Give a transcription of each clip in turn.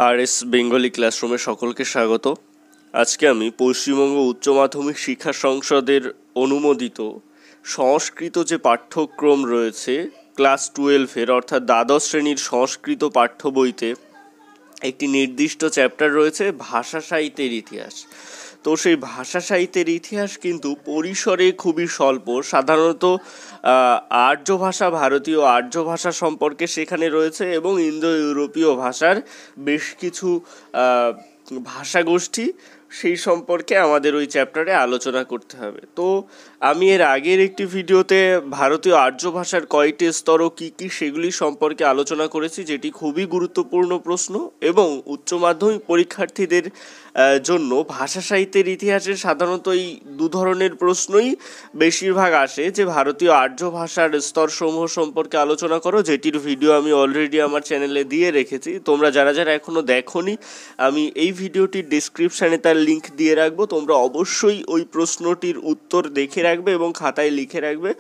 RS Bengali ক্লাসরুমে সকলকে স্বাগত। আজকে আমি পশ্চিমবঙ্গ উচ্চ মাধ্যমিক শিক্ষা সংসদের অনুমোদিত সংস্কৃত যে পাঠ্যক্রম রয়েছে ক্লাস 12-এর অর্থাৎ দ্বাদশ শ্রেণীর সংস্কৃত পাঠ্য বইতে একটি নির্দিষ্ট চ্যাপ্টার রয়েছে ভাষা সাহিত্যের ইতিহাস। তো সেই ভাষা সাহিত্যের ইতিহাস কিন্তু পরিসরে খুবই স্বল্প। সাধারণত আর্য ভাষা, ভারতীয় আর্য ভাষা সম্পর্কে সেখানে রয়েছে এবং ইন্দো ইউরোপীয় ভাষার বেশ কিছু ভাষাগোষ্ঠী সেই সম্পর্কে আমাদের ওই চ্যাপ্টারে আলোচনা করতে হবে। তো আমি এর আগের একটি ভিডিওতে ভারতীয় আর্য ভাষার কয়টি স্তর ও কী কী সেগুলি সম্পর্কে আলোচনা করেছি, যেটি খুবই গুরুত্বপূর্ণ প্রশ্ন এবং উচ্চ মাধ্যমিক পরীক্ষার্থীদের জন্য ভাষা সাহিত্যের ইতিহাসে সাধারণত এই দু ধরনের প্রশ্নই বেশিরভাগ আসে, যে ভারতীয় আর্য ভাষার স্তরসমূহ সম্পর্কে আলোচনা করো, যেটির ভিডিও আমি অলরেডি আমার চ্যানেলে দিয়ে রেখেছি। তোমরা যারা যারা এখনও দেখোনি, আমি এই ভিডিওটির ডিসক্রিপশানে তার লিঙ্ক দিয়ে রাখবো। তোমরা অবশ্যই ওই প্রশ্নটির উত্তর দেখে রাখবে এবং খাতায় লিখে রাখবে,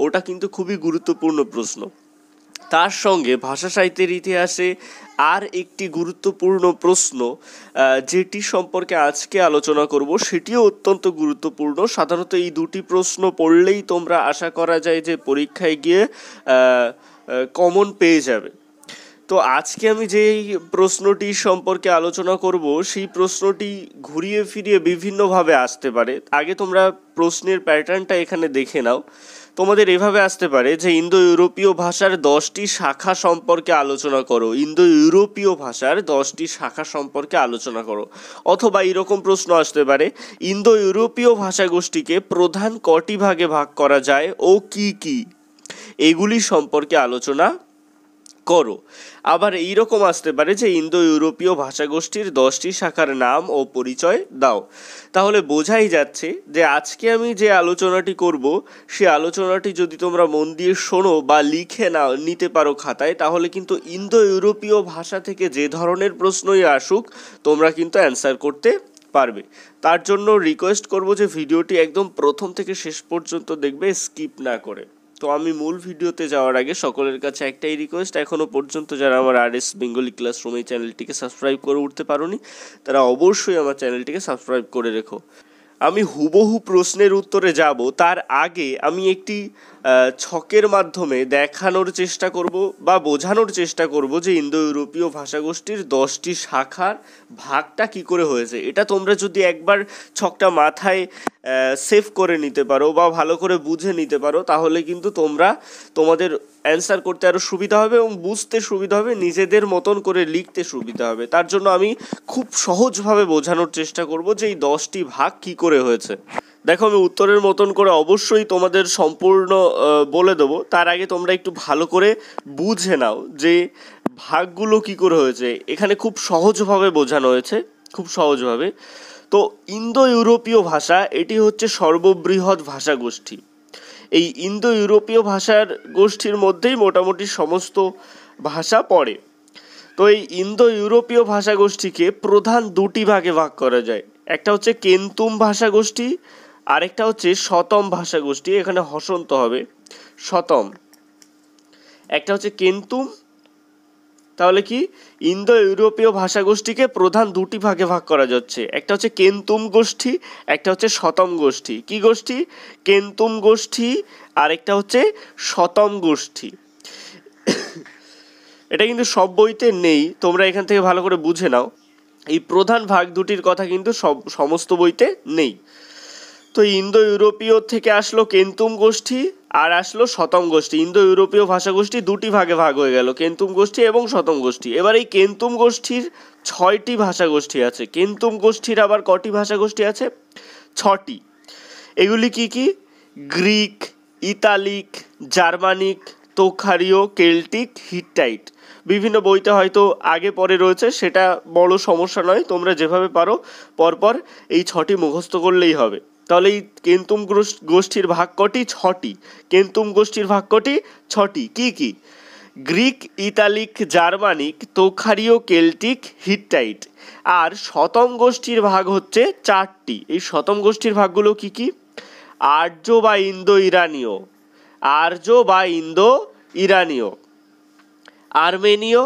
ওটা কিন্তু খুবই গুরুত্বপূর্ণ প্রশ্ন। তার সঙ্গে ভাষা সাহিত্যের ইতিহাসে আর একটি গুরুত্বপূর্ণ প্রশ্ন যেটি সম্পর্কে আজকে আলোচনা করব সেটিও অত্যন্ত গুরুত্বপূর্ণ। সাধারণত এই দুটি প্রশ্ন পড়লেই তোমরা আশা করা যায় যে পরীক্ষায় গিয়ে কমন পেয়ে যাবে। তো আজকে আমি যেই প্রশ্নটি সম্পর্কে আলোচনা করব সেই প্রশ্নটি ঘুরিয়ে ফিরিয়ে বিভিন্নভাবে আসতে পারে। আগে তোমরা প্রশ্নের প্যাটার্নটা এখানে দেখে নাও। তোমাদের এভাবে আসতে পারে যে ইন্দো ইউরোপীয় ভাষার 10টি শাখা সম্পর্কে আলোচনা করো, ইন্দো ইউরোপীয় ভাষার 10টি শাখা সম্পর্কে আলোচনা করো। অথবা এরকম প্রশ্ন আসতে পারে, ইন্দো ইউরোপীয় ভাষাগোষ্ঠীকে প্রধান কটি ভাগে ভাগ করা যায় ও কি কি, এগুলি সম্পর্কে আলোচনা করো। আবার এইরকম আসতে পারে যে ইন্দো ইউরোপীয় ভাষাগোষ্ঠীর 10টি শাখার নাম ও পরিচয় দাও। তাহলে বোঝাই যাচ্ছে যে আজকে আমি যে আলোচনাটি করব সেই আলোচনাটি যদি তোমরা মন দিয়ে শোনো বা লিখে নিতে পারো খাতায়, তাহলে কিন্তু ইন্দো ইউরোপীয় ভাষা থেকে যে ধরনের প্রশ্নই আসুক তোমরা কিন্তু অ্যান্সার করতে পারবে। তার জন্য রিকোয়েস্ট করব যে ভিডিওটি একদম প্রথম থেকে শেষ পর্যন্ত দেখবে, স্কিপ না করে। তো আমি মূল ভিডিওতে যাওয়ার আগে সকলের কাছে একটাই রিকোয়েস্ট, এখনও পর্যন্ত যারা আমার আরএস বেঙ্গলি ক্লাসরুম এই চ্যানেলটিকে সাবস্ক্রাইব করে উঠতে পারোনি তারা অবশ্যই আমার চ্যানেলটিকে সাবস্ক্রাইব করে রেখো। আমি হুবহু প্রশ্নের উত্তরে যাব তার আগে আমি একটি ছকের মাধ্যমে দেখানোর চেষ্টা করব বা বোঝানোর চেষ্টা করব যে ইন্দো ইউরোপীয় ভাষাগোষ্ঠীর 10টি শাখার ভাগটা কি করে হয়েছে। এটা তোমরা যদি একবার ছকটা মাথায় সেভ করে নিতে পারো বা ভালো করে বুঝে নিতে পারো, তাহলে কিন্তু তোমাদের অ্যান্সার করতে আরও সুবিধা হবে এবং বুঝতে সুবিধা হবে, নিজেদের মতন করে লিখতে সুবিধা হবে। তার জন্য আমি খুব সহজভাবে বোঝানোর চেষ্টা করব যে এই 10টি ভাগ কি করে হয়েছে। দেখো, আমি উত্তরের মতন করে অবশ্যই তোমাদের সম্পূর্ণ বলে দেবো। তার আগে তোমরা একটু ভালো করে বুঝে নাও যে ভাগগুলো কি করে হয়েছে। এখানে খুব সহজভাবে বোঝানো হয়েছে, খুব সহজভাবে। তো ইন্দো ইউরোপীয় ভাষা এটি হচ্ছে সর্ববৃহৎ ভাষাগোষ্ঠী। এই ইন্দো ইউরোপীয় ভাষার গোষ্ঠীর মধ্যেই মোটামুটি সমস্ত ভাষা পড়ে। তো এই ইন্দো ইউরোপীয় ভাষাগোষ্ঠীকে প্রধান দুটি ভাগে ভাগ করা যায়। একটা হচ্ছে কেন্তুম ভাষাগোষ্ঠী, আরেকটা হচ্ছে শতম ভাষাগোষ্ঠী। এখানে হসন্ত হবে, শতম। একটা হচ্ছে কেন্তুম, তাহলে কি ইন্দো ইউরোপীয় ভাষাগোষ্ঠীকে প্রধান দুটি ভাগে ভাগ করা যাচ্ছে। একটা হচ্ছে কেন্তুম গোষ্ঠী, একটা হচ্ছে শতম গোষ্ঠী। কি গোষ্ঠী? কেন্তুম গোষ্ঠী, আরেকটা হচ্ছে শতম গোষ্ঠী। এটা কিন্তু সব বইতে নেই, তোমরা এখান থেকে ভালো করে বুঝে নাও। এই প্রধান ভাগ দুটির কথা কিন্তু সমস্ত বইতে নেই। তো ইন্দো ইউরোপীয় থেকে আসলো কেন্তুম গোষ্ঠী আর আসলো শতম গোষ্ঠী। ইন্দো ইউরোপীয় ভাষাগোষ্ঠী দুটি ভাগে ভাগ হয়ে গেল, কেন্তুম গোষ্ঠী এবং শতম গোষ্ঠী। এবার এই কেন্তুম গোষ্ঠীর 6টি ভাষাগোষ্ঠী আছে। কেন্তুম গোষ্ঠীর আবার কটি ভাষাগোষ্ঠী আছে? 6টি। এগুলি কি কি? গ্রিক, ইতালিক, জার্মানিক, তোখারীয়, কেল্টিক, হিট্টাইট। বিভিন্ন বইতে হয়তো আগে পরে রয়েছে, সেটা বড় সমস্যা নয়, তোমরা যেভাবে পারো পরপর এই 6টি মুখস্থ করলেই হবে। তাহলে এই কেন্তুম গোষ্ঠীর ভাগ কটি? 6টি। কেন্তুম গোষ্ঠীর ভাগ কটি? 6টি। কি কি? গ্রিক, ইতালিক, জার্মানিক, তোখারীয়, কেল্টিক, হিট্টাইট। আর শতম গোষ্ঠীর ভাগ হচ্ছে 4টি। এই শতম গোষ্ঠীর ভাগগুলো কি কি? আর্য বা ইন্দো ইরানীয়, আর্য বা ইন্দো ইরানীয়, আর্মেনীয়,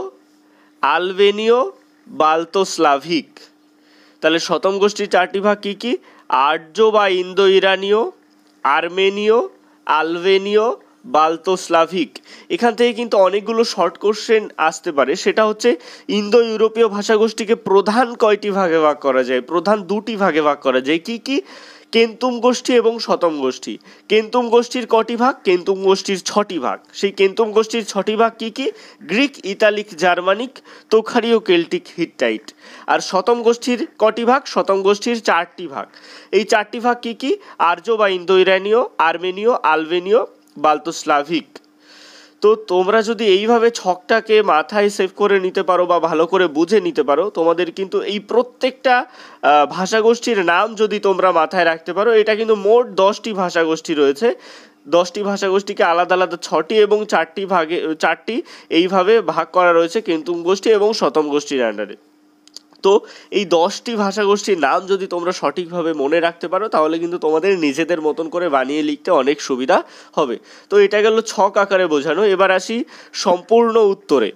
আলবেনীয়, বাল্তোস্লাভিক। তাহলে শতম গোষ্ঠীর 4টি ভাগ কি কি? আর্য বা ইন্দো ইরানীয়, আর্মেনীয়, আলবেনীয়, বাল্তোস্লাভিক। এখান থেকে কিন্তু অনেকগুলো শর্ট কোশ্চেন আসতে পারে। সেটা হচ্ছে ইন্দো ইউরোপীয় ভাষাগোষ্ঠীকে প্রধান কয়টি ভাগে ভাগ করা যায়? প্রধান 2টি ভাগে ভাগ করা যায়। কি কি? কেন্তুম গোষ্ঠী এবং শতম গোষ্ঠী। কেন্তুম গোষ্ঠীর কটি ভাগ? কেন্তুম গোষ্ঠীর 6টি ভাগ। সেই কেন্তুম গোষ্ঠীর 6টি ভাগ কি কি? গ্রিক, ইতালিক, জার্মানিক, তোখারীয়, কেল্টিক, হিট্টাইট। আর শতম গোষ্ঠীর কটি ভাগ? শতম গোষ্ঠীর 4টি ভাগ। এই 4টি ভাগ কি কি? আর্য বা ইন্দো ইরানীয়, আর্মেনীয়, আলবেনীয়, বাল্তোস্লাভিক। তো তোমরা যদি এইভাবে ছকটাকে মাথায় সেভ করে নিতে পারো বা ভালো করে বুঝে নিতে পারো, তোমাদের কিন্তু এই প্রত্যেকটা ভাষাগোষ্ঠীর নাম যদি তোমরা মাথায় রাখতে পারো, এটা কিন্তু মোট 10টি ভাষাগোষ্ঠী রয়েছে। 10টি ভাষাগোষ্ঠীকে আলাদা আলাদা 6টি এবং 4টি এইভাবে ভাগ করা রয়েছে কেন্তুম গোষ্ঠী এবং শতম গোষ্ঠীর আন্ডারে। তো এই 10টি ভাষাগোষ্ঠীর নাম যদি তোমরা সঠিকভাবে মনে রাখতে পারো, তাহলে কিন্তু তোমাদের নিজেদের মতন করে বানিয়ে লিখতে অনেক সুবিধা হবে। তো এটা গেল ছক আকারে বোঝানো। এবার আসি সম্পূর্ণ উত্তরে।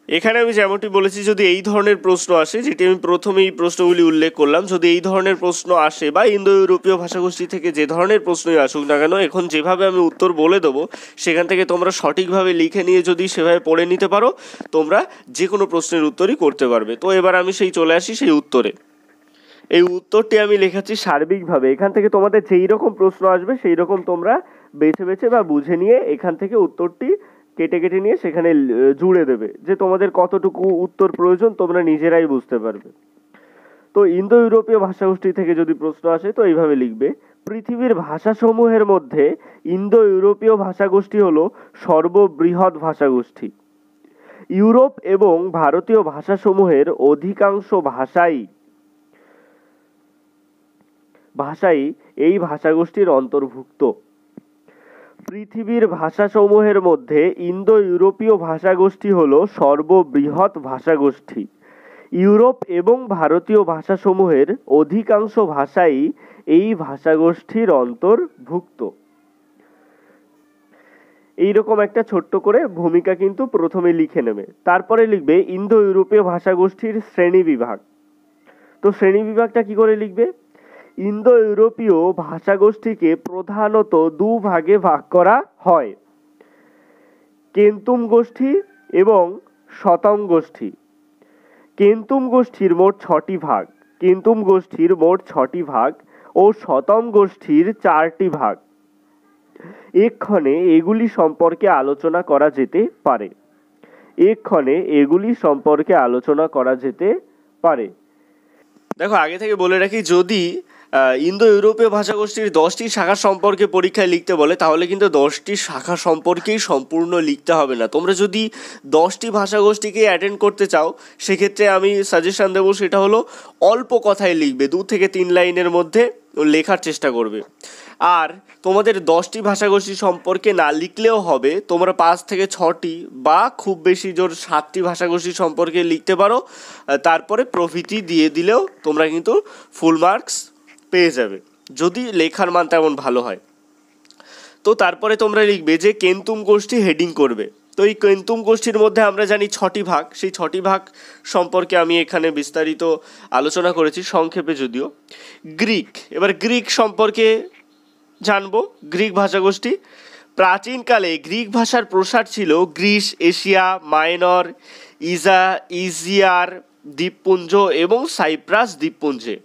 এখানে আমি যেমনটি বলেছি, যদি এই ধরনের প্রশ্ন আসে, যেটি আমি প্রথমেই প্রশ্নগুলি উল্লেখ করলাম, যদি এই ধরনের প্রশ্ন আসে বা ইন্দো ইউরোপীয় ভাষাগোষ্ঠী থেকে যে ধরনের প্রশ্নই আসুক না কেন, এখন যেভাবে আমি উত্তর বলে দেবো সেখান থেকে তোমরা সঠিকভাবে লিখে নিয়ে যদি সেভাবে পড়ে নিতে পারো, তোমরা যে কোনো প্রশ্নের উত্তরই করতে পারবে। তো এবার আমি চলে আসি সেই উত্তরে। এই উত্তরটি আমি লেখাচ্ছি সার্বিকভাবে। এখান থেকে তোমাদের যেই রকম প্রশ্ন আসবে সেই রকম তোমরা বেছে বেছে বা বুঝে নিয়ে এখান থেকে উত্তরটি কেটে কেটে নিয়ে সেখানে জুড়ে দেবে, যে তোমাদের কতটুকু উত্তর প্রয়োজন তোমরা নিজেরাই বুঝতে পারবে। তো ইন্দো ইউরোপীয় ভাষাগোষ্ঠী থেকে যদি প্রশ্ন আসে তো এইভাবে লিখবে: পৃথিবীর ভাষাসমূহের মধ্যে ইন্দো ইউরোপীয় ভাষাগোষ্ঠী হলো সর্ববৃহৎ ভাষাগোষ্ঠী। ইউরোপ এবং ভারতীয় ভাষাসমূহের অধিকাংশ ভাষাই এই ভাষাগোষ্ঠীর অন্তর্ভুক্ত। পৃথিবীর ভাষাসমূহের মধ্যে ইন্দো ইউরোপীয় ভাষাগোষ্ঠী হল সর্ববৃহৎ ভাষাগোষ্ঠী। ইউরোপ এবং ভারতীয় ভাষাসমূহের অধিকাংশ ভাষাই এই ভাষাগোষ্ঠীর অন্তর্ভুক্ত। এইরকম একটা ছোট্ট করে ভূমিকা কিন্তু প্রথমে লিখে নেবে। তারপরে লিখবে ইন্দো ইউরোপীয় ভাষাগোষ্ঠীর শ্রেণী বিভাগ। তো শ্রেণী বিভাগটা কি করে লিখবে? ইন্দো ইউরোপীয় ভাষাগোষ্ঠীকে প্রধানত 2 ভাগে ভাগ করা হয়: কেন্তুম গোষ্ঠী এবং শতম গোষ্ঠী। কেন্তুম গোষ্ঠীর মোট 6টি ভাগ, কেন্তুম গোষ্ঠীর মোট 6টি ভাগ ও শতম গোষ্ঠীর 4টি ভাগ। এক্ষণে এগুলি সম্পর্কে আলোচনা করা যেতে পারে। দেখো, আগে থেকে বলে রাখি, যদি ইন্দো ইউরোপীয় ভাষাগোষ্ঠীর 10টি শাখা সম্পর্কে পরীক্ষায় লিখতে বলে, তাহলে কিন্তু 10টি শাখা সম্পর্কেই সম্পূর্ণ লিখতে হবে না। তোমরা যদি 10টি ভাষাগোষ্ঠীকে অ্যাটেন্ড করতে চাও, সেক্ষেত্রে আমি সাজেশন দেবো, সেটা হলো অল্প কথায় লিখবে, 2 থেকে 3 লাইনের মধ্যে লেখার চেষ্টা করবে। আর তোমাদের 10টি ভাষাগোষ্ঠী সম্পর্কে না লিখলেও হবে, তোমরা 5 থেকে 6টি বা খুব বেশি জোর 7টি ভাষাগোষ্ঠী সম্পর্কে লিখতে পারো। তারপরে প্রভৃতি দিয়ে দিলেও তোমরা কিন্তু ফুল মার্কস পেয়ে যাবে, যদি লেখার মান তেমন ভালো হয়। তো তারপরে তোমরা লিখবে যে কেন্তুম গোষ্ঠী হেডিং করবে। তো এই কেন্তুম গোষ্ঠীর মধ্যে আমরা জানি 6টি ভাগ। সেই 6টি ভাগ সম্পর্কে আমি এখানে বিস্তারিত আলোচনা করেছি, সংক্ষেপে যদিও। গ্রিক, এবার গ্রিক সম্পর্কে জানবো। গ্রিক ভাষাগোষ্ঠী। প্রাচীনকালে গ্রিক ভাষার প্রসার ছিল গ্রিস, এশিয়া মাইনর, ইজিয়ার দ্বীপপুঞ্জ এবং সাইপ্রাস দ্বীপপুঞ্জে।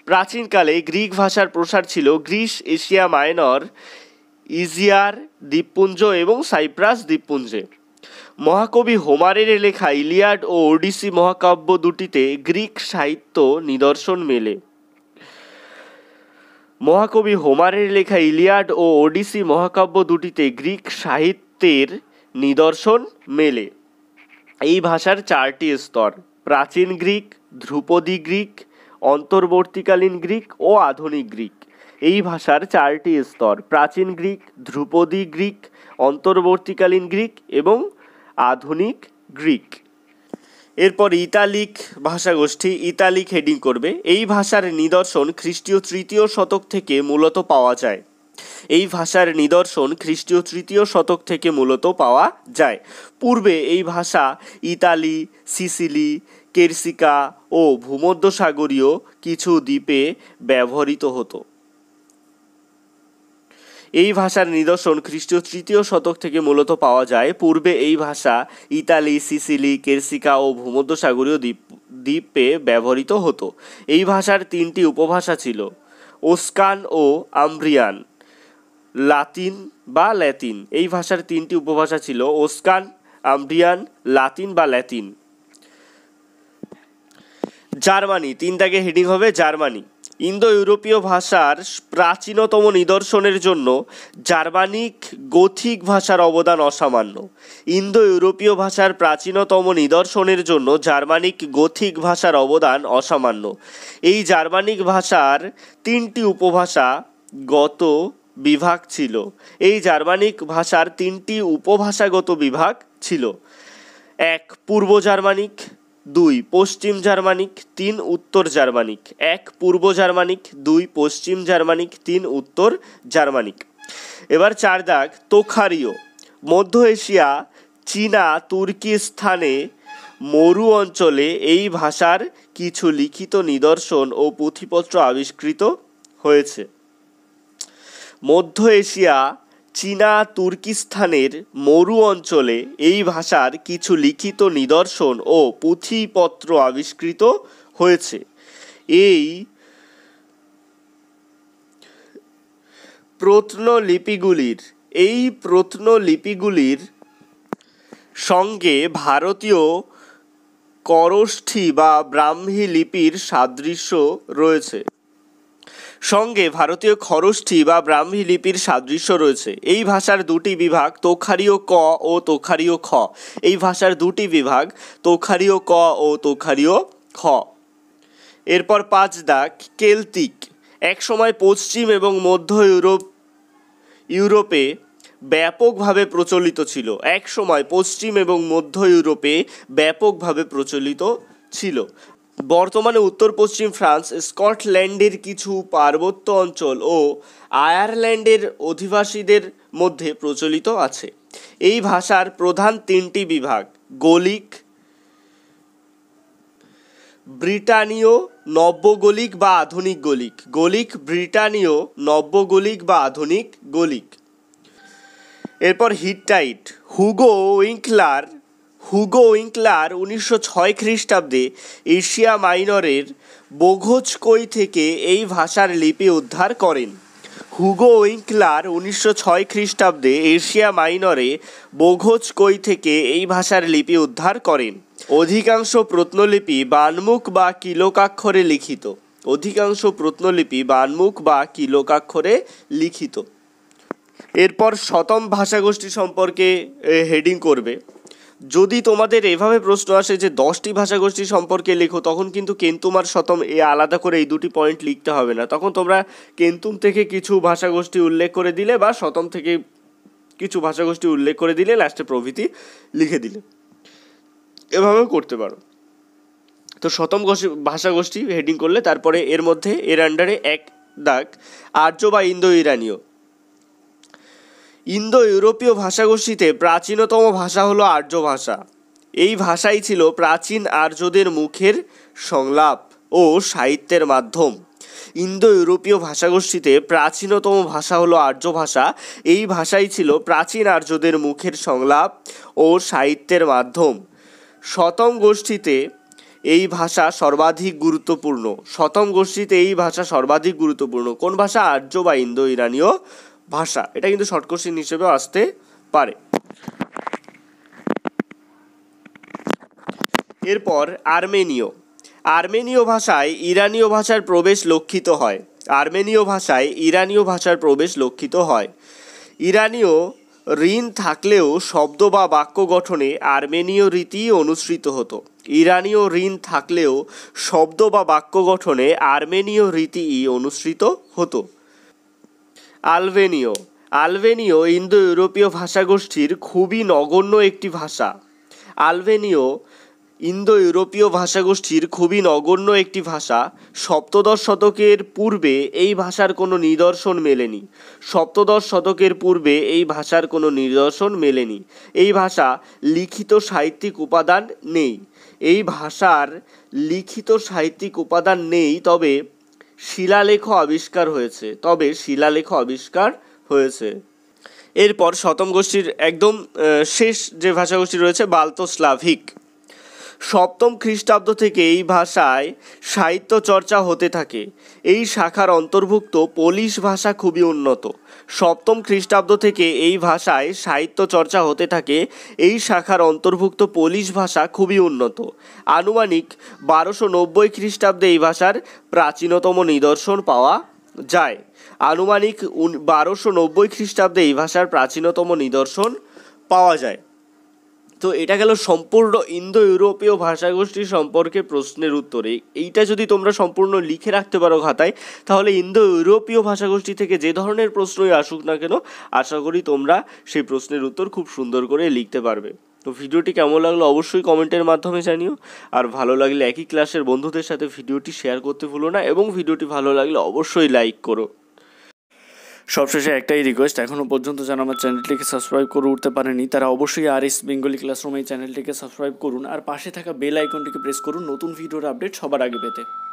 প্রাচীনকালে গ্রিক ভাষার প্রসার ছিল গ্রিস, এশিয়া মাইনর, ইজিয়ার দ্বীপপুঞ্জ এবং সাইপ্রাস দ্বীপপুঞ্জে। মহাকবি হোমারের লেখা ইলিয়াড ও ওডিসি মহাকাব্য দুটিতে গ্রিক সাহিত্য নিদর্শন মেলে। মহাকবি হোমারের লেখা ইলিয়াড ও ওডিসি মহাকাব্য দুটিতে গ্রিক সাহিত্যের নিদর্শন মেলে। এই ভাষার 4টি স্তর: প্রাচীন গ্রিক, ধ্রুপদী গ্রিক, অন্তর্বর্তীকালীন গ্রিক ও আধুনিক গ্রিক। এই ভাষার 4টি স্তর: প্রাচীন গ্রিক, ধ্রুপদী গ্রিক, অন্তর্বর্তীকালীন গ্রিক এবং আধুনিক গ্রিক। এরপর ইতালিক ভাষাগোষ্ঠী। ইতালিক হেডিং করবে। এই ভাষার নিদর্শন খ্রিস্টীয় 3য় শতক থেকে মূলত পাওয়া যায়। এই ভাষার নিদর্শন খ্রিস্টীয় 3য় শতক থেকে মূলত পাওয়া যায়। পূর্বে এই ভাষা ইতালি, সিসিলি, কেরসিকা ও ভূমধ্যসাগরীয় কিছু দ্বীপে ব্যবহৃত হতো। এই ভাষার নিদর্শন খ্রিস্টীয় 3য় শতক থেকে মূলত পাওয়া যায়। পূর্বে এই ভাষা ইতালি, সিসিলি, কেরসিকা ও ভূমধ্যসাগরীয় দ্বীপে ব্যবহৃত হতো। এই ভাষার 3টি উপভাষা ছিল, ওস্কান ও আম্ব্রিয়ান, লাতিন বা ল্যাতিন। এই ভাষার 3টি উপভাষা ছিল, ওস্কান, আম্ব্রিয়ান, লাতিন বা ল্যাতিন। জার্মানি, 3 দাগে হেডিং হবে জার্মানি। ইন্দো ইউরোপীয় ভাষার প্রাচীনতম নিদর্শনের জন্য জার্মানিক গোথিক ভাষার অবদান অসামান্য। ইন্দো ইউরোপীয় ভাষার প্রাচীনতম নিদর্শনের জন্য জার্মানিক গোথিক ভাষার অবদান অসামান্য। এই জার্মানিক ভাষার 3টি উপভাষাগত বিভাগ ছিল। এই জার্মানিক ভাষার 3টি উপভাষাগত বিভাগ ছিল। 1 পূর্ব জার্মানিক, 2 পশ্চিম জার্মানিক, 3 উত্তর জার্মানিক। 1 পূর্ব জার্মানিক, 2 পশ্চিম জার্মানিক, 3 উত্তর জার্মানিক। এবার 4 দাগ তোখারীয়। মধ্য এশিয়া, চীনা, তুর্কিস্তানে মরু অঞ্চলে এই ভাষার কিছু লিখিত নিদর্শন ও পুঁথিপত্র আবিষ্কৃত হয়েছে। মধ্য এশিয়া, চীনা, তুর্কিস্তানের মরু অঞ্চলে এই ভাষার কিছু লিখিত নিদর্শন ও পুঁথিপত্র আবিষ্কৃত হয়েছে। এই প্রত্নলিপিগুলির সঙ্গে ভারতীয় খরোষ্ঠী বা ব্রাহ্মী লিপির সাদৃশ্য রয়েছে। এই ভাষার 2টি বিভাগ, তোখারীয় ক ও তোখারীয় খ। এই ভাষার 2টি বিভাগ, তোখারীয় ক ও তোখারীয় খ। এরপর 5 দাগ কেল্টিক। একসময় পশ্চিম এবং মধ্য ইউরোপে ব্যাপকভাবে প্রচলিত ছিল। বর্তমানে উত্তর পশ্চিম ফ্রান্স, স্কটল্যান্ডের কিছু পার্বত্য অঞ্চল ও আয়ারল্যান্ডের অধিবাসীদের মধ্যে প্রচলিত আছে। এই ভাষার প্রধান 3টি বিভাগ, গলিক, ব্রিটানীয়, নব্যগলিক বা আধুনিক গলিক। ব্রিটানীয়, নব্যগলিক বা আধুনিক গলিক। এরপর হিট্টাইট। হুগো উইঙ্কলার 1906 খ্রিস্টাব্দে এশিয়া মাইনরের বোঘোজকই থেকে এই ভাষার লিপি উদ্ধার করেন। হুগো উইঙ্কলার 1906 খ্রিস্টাব্দে এশিয়া মাইনরে বোঘোজকই থেকে এই ভাষার লিপি উদ্ধার করেন। অধিকাংশ প্রত্নলিপি বানমুখ বা কিলকাক্ষরে লিখিত। এরপর শতম ভাষাগোষ্ঠী সম্পর্কে হেডিং করবে। যদি তোমাদের এভাবে প্রশ্ন আসে যে 10টি ভাষাগোষ্ঠী সম্পর্কে লেখো, তখন কিন্তু কেন্তুম আর শতম আলাদা করে এই 2টি পয়েন্ট লিখতে হবে না। তখন তোমরা কেন্তুম থেকে কিছু ভাষাগোষ্ঠী উল্লেখ করে দিলে বা শতম থেকে কিছু ভাষাগোষ্ঠী উল্লেখ করে দিলে, লাস্টে প্রভৃতি লিখে দিলে, এভাবেও করতে পারো। তো শতম ভাষাগোষ্ঠী হেডিং করলে তারপরে এর আন্ডারে 1 দাগ আর্য বা ইন্দো ইরানীয়। ইন্দো ইউরোপীয় ভাষাগোষ্ঠীতে প্রাচীনতম ভাষা হলো আর্য ভাষা। এই ভাষাই ছিল প্রাচীন আর্যদের মুখের সংলাপ ও সাহিত্যের মাধ্যম। ইন্দো ইউরোপীয় ভাষাগোষ্ঠীতে প্রাচীনতম ভাষা হলো আর্য ভাষা। এই ভাষাই ছিল প্রাচীন আর্যদের মুখের সংলাপ ও সাহিত্যের মাধ্যম। শতম গোষ্ঠীতে এই ভাষা সর্বাধিক গুরুত্বপূর্ণ। কোন ভাষা? আর্য বা ইন্দো ইরানীয় ভাষা। এটা কিন্তু শর্ট কোশ্চেন হিসেবেও আসতে পারে। এরপর আর্মেনীয় ভাষায় ইরানীয় ভাষার প্রবেশ লক্ষিত হয়। ইরানীয় ঋণ থাকলেও শব্দ বা বাক্য গঠনে আর্মেনীয় রীতি অনুসৃত হতো। আলবেনীয় ইন্দো ইউরোপীয় ভাষাগোষ্ঠীর খুবই নগণ্য একটি ভাষা। আলবেনীয় ইন্দো ইউরোপীয় ভাষাগোষ্ঠীর খুবই নগণ্য একটি ভাষা। সপ্তদশ শতকের পূর্বে এই ভাষার কোনো নিদর্শন মেলেনি। সপ্তদশ শতকের পূর্বে এই ভাষার কোনো নিদর্শন মেলেনি। এই ভাষা লিখিত সাহিত্যিক উপাদান নেই। এই ভাষার লিখিত সাহিত্যিক উপাদান নেই, তবে শিলালেখ আবিষ্কার হয়েছে। এরপর শতম গোষ্ঠীর একদম শেষ যে ভাষাগোষ্ঠী রয়েছে বাল্তো-স্লাভিক। সপ্তম খ্রিস্টাব্দ থেকে এই ভাষায় সাহিত্য চর্চা হতে থাকে। এই শাখার অন্তর্ভুক্ত পোলিশ ভাষা খুবই উন্নত। সপ্তম খ্রিস্টাব্দ থেকে এই ভাষায় সাহিত্য চর্চা হতে থাকে। এই শাখার অন্তর্ভুক্ত পোলিশ ভাষা খুবই উন্নত। আনুমানিক 1290 খ্রিস্টাব্দে এই ভাষার প্রাচীনতম নিদর্শন পাওয়া যায়। আনুমানিক 1290 খ্রিস্টাব্দে এই ভাষার প্রাচীনতম নিদর্শন পাওয়া যায়। তো এটা গেল সম্পূর্ণ ইন্দো ইউরোপীয় ভাষাগোষ্ঠী সম্পর্কে প্রশ্নের উত্তরে। এইটা যদি তোমরা সম্পূর্ণ লিখে রাখতে পারো খাতায়, তাহলে ইন্দো ইউরোপীয় ভাষাগোষ্ঠী থেকে যে ধরনের প্রশ্নই আসুক না কেন, আশা করি তোমরা সেই প্রশ্নের উত্তর খুব সুন্দর করে লিখতে পারবে। তো ভিডিওটি কেমন লাগলো অবশ্যই কমেন্টের মাধ্যমে জানিও। আর ভালো লাগলে একই ক্লাসের বন্ধুদের সাথে ভিডিওটি শেয়ার করতে ভুলো না, এবং ভিডিওটি ভালো লাগলে অবশ্যই লাইক করো। সবশেষে একটাই রিকোয়েস্ট, এখনও পর্যন্ত যারা আমার চ্যানেলটিকে সাবস্ক্রাইব করে উঠতে পারেনি তারা অবশ্যই RS বেঙ্গলি ক্লাসরুম এই চ্যানেলটিকে সাবস্ক্রাইব করুন, আর পাশে থাকা বেল আইকনটিকে প্রেস করুন নতুন ভিডিওর আপডেট সবার আগে পেতে।